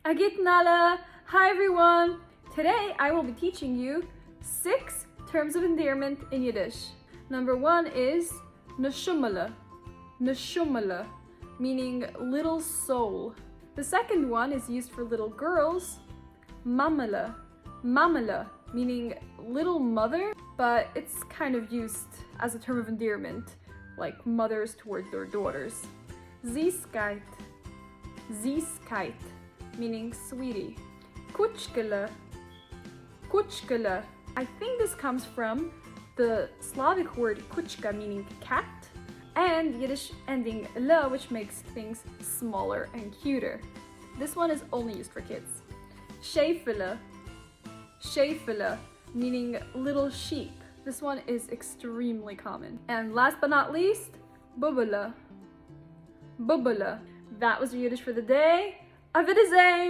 Agitnala! Hi everyone! Today I will be teaching you 6 terms of endearment in Yiddish. Number 1 is neshumala, neshumala, meaning little soul. The second one is used for little girls, mamala, mamala, meaning little mother, but it's kind of used as a term of endearment, like mothers toward their daughters. Zieskait, zieskait, meaning sweetie. Kuchkele, kuchkele. I think this comes from the Slavic word kuchka, meaning cat, and Yiddish ending le, which makes things smaller and cuter. This one is only used for kids. Shefele, shefele, meaning little sheep. This one is extremely common. And last but not least, bubala, bubala. That was your Yiddish for the day. Auf Wiedersehen!